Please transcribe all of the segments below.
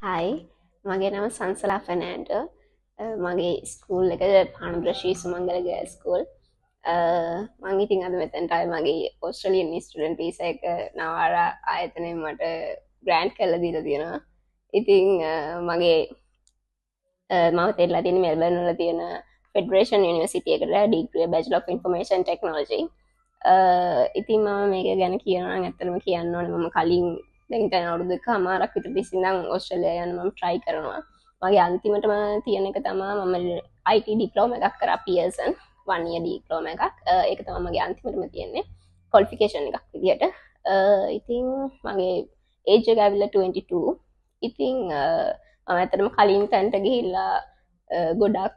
හයි මගේ නම සංසලා ෆර්නෑන්ඩෝ මගේ ස්කූල් එක පානදුර ශ්‍රී සුමංගල ගර්ල්ස් ස්කූල් මං ඉතින් අද මෙතැන්ට අය මගේ ඕස්ට්‍රේලියන් ස්ටුඩන්ට් වීසා එක නවාරා ආයතනයෙන් මට ග්‍රෑන්ඩ් කරලා දීලා තියෙනවා. ඉතින් මගේ මම තෙරලා තියෙන මෙල්බර්න් වල තියෙන ෆෙඩරේෂන් යුනිවර්සිටි එකට degree bachelor of information technology. ඉතින් මම මේක ගැන කියනවා නම් ඇත්තටම කියන්න ඕනේ මම කලින් දැන් අවුරුදු දෙකමාරක් විතර තිස්සේ ඉඳන් ඕස්ට්‍රේලියාව යන්න මම try කරනවා. මගේ අන්තිමටම තියෙන එක තමයි මම IT ඩිප්ලෝමා එකක් කරා පියර්සන් 1 year ඩිප්ලෝමා එකක්. ඒක තමයි මගේ අන්තිමටම තියෙන්නේ qualification එකක් විදියට. ඉතින් මගේ age එක ඇවිල්ලා 22. ඉතින් මම ඇත්තටම කලින් තැනට ගිහිල්ලා ගොඩක්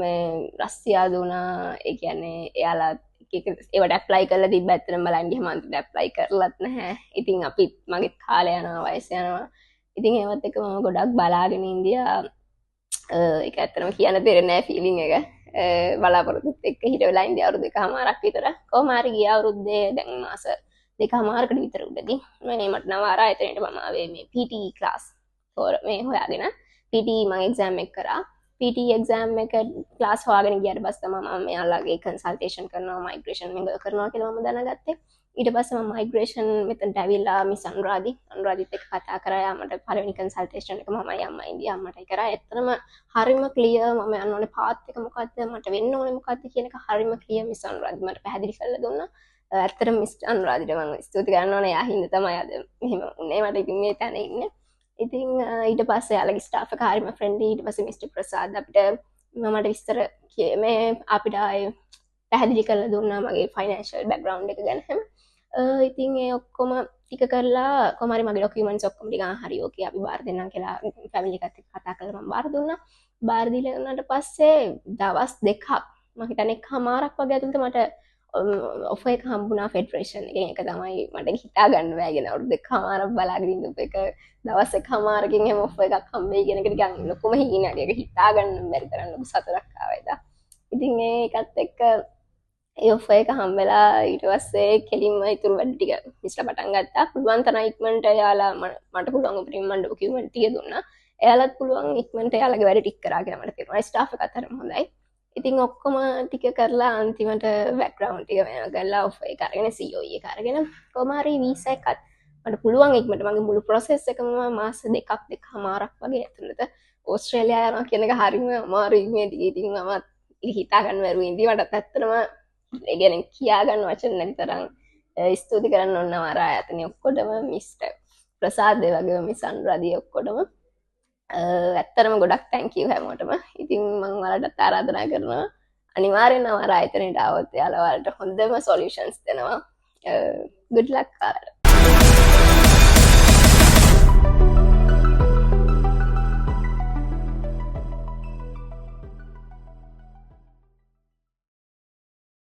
මේ රස්සියා දුනා. ඒ කියන්නේ එයාලා ඒවට ඇප්ලයි කරලා තිබ්බ ඇත්තටම බලන්න ගියාම අන්තිමට ඇප්ලයි කරලත් නැහැ. ඉතින් අපිත් මගෙත් කාලය යනවා වයස යනවා. ඉතින් ඒවත් එක මම ගොඩක් බලාගෙන ඉඳියා. ඒක ඇත්තටම කියන්න තේරෙන්නේ නැහැ ෆීලිං එක. බලාපොරොත්තුත් එක්ක හිට වෙලා ඉඳි අවුරුදු දෙකමාරක් විතර. කොහොම හරි ගිය අවුරුද්දේ දැන් මාස දෙකමාරකට විතර උඩදී මේ මට නව ආයතනයට මම ආවේ මේ PTE ක්ලාස් මේ හොයාගෙන PTE මම එක්සෑම් එක කරා. PT එක්සෑම් එක ක්ලාස් හොයාගෙන ගියාට පස්සේ තමයි මම මෙයාලගේ කන්සල්ටේෂන් කරනවා මයිග්‍රේෂන් එක කරනවා කියලා මම දැනගත්තේ. ඊට පස්සේ මම මයිග්‍රේෂන් මෙතනට ඇවිල්ලා මිස් අනුරාධිත් එක්ක කතා කරා. යා මට පළවෙනි කන්සල්ටේෂන් එක මමයි අම්මයි ඉන්දියා අම්මටයි කරා. ඇත්තටම හරිම ක්ලියර් මම යන්න ඕනේ පාත් එක මොකද්ද මට වෙන්න ඕනේ මොකද්ද කියන එක හරිම ක්ලියර් මිස් අනුරාධි මට පැහැදිලි කරලා දුන්නා. ඇත්තටම මිස් අනුරාධිට මම ස්තුති කරන්න ඕනේ. යා හින්දා තමයි අද මෙහෙම උනේ මට ඉතින් මේ තැන ඉන්නේ. ඉතින් ඊට පස්සේ යාලගේ ස්ටාෆ් එක හරිම ෆ්‍රෙන්ඩ්ලි. ඊට පස්සේ මිස්ටර් ප්‍රසාද් අපිට මමට විස්තර මේ අපිට ආයේ පැහැදිලි කරලා දුන්නා මගේ ෆයිනෑන්ෂල් බෑග්ග්‍රවුන්ඩ් එක ගැන හැම. ඉතින් ඒ ඔක්කොම ටික කරලා කොහොම හරි මගේ ඩොකියුමන්ට්ස් ඔක්කොම ටික හරි ඕකේ අපි බාර දෙන්නම් කියලා ෆැමිලි එකත් එක්ක කතා කරලා මම බාර දුන්නා. බාර දීලා උනාට පස්සේ දවස් දෙකක් මම හිතන්නේ එකමාරක් වගේ ඇතුළත මට ඔෆර් එක හම්බුණා ෆෙඩරේෂන් එකෙන්. ඒක තමයි මට හිතා ගන්න බෑ කියන අවුරුදු දෙකමාරක් බලාගෙන ඉඳපු එක දවස් එකමාරකින් එහෙම ඔෆර් එකක් හම්බෙයි කියන එක නිකන් ලොකුම හීනයක්. ඒක හිතා ගන්න බැරි තරම් ලොකු සතුටක් ආවේදා. ඉතින් ඒකත් එක්ක ඒ ඔෆර් එක හම්බෙලා ඊට පස්සේ කෙලින්ම ඉතුරු වැඩ ටික ඉස්සර පටන් ගත්තා. පුළුවන් තරම් ඉක්මනට එයාලා මට පුළුවන් උපරිම මම ඩොකියුමන්ට් ටික දුන්නා. එයාලත් පුළුවන් ඉක්මනට එයාලගේ වැඩ ටික කරා කියලා මට තේරුණා. ස්ටාෆ් එකත් හරිම හොඳයි. ඉතින් ඔක්කොම ටික කරලා අන්තිමට බෑග්ග්‍රවුන්ඩ් ටික වෙන කරලා ඔෆර් එක අරගෙන COE එක අරගෙන කොහොම හරි වීසා එකත් මට පුළුවන් ඉක්මනට මගේ මුළු ප්‍රොසෙස් එකම මාස දෙකමාරක් වගේ ඇතුළත ඕස්ට්‍රේලියාව යනවා කියන එක හරිම අමාරුයි මේ ඉතින් මම හිතා ගන්න බැරුව ඉඳි. මටත් ඇත්තටම ඒ ගැන කියා ගන්න වචන නැති තරම් ස්තුති කරන්න ඕන නවර ආයතනයේ ඔක්කොටම මිස්ටර් ප්‍රසාද් ඒ වගේම මිස් අනුරාධි ඔක්කොටම ඇත්තටම ගොඩක් thank you හැමෝටම. ඉතින් මම ඔයාලටත් ආරාධනා කරනවා අනිවාර්යෙන්ම නවර ආයතනයට ආවොත් එයාලා ඔයාලට හොඳම සොලියුෂන්ස් දෙනවා. good luck ඔයාලට.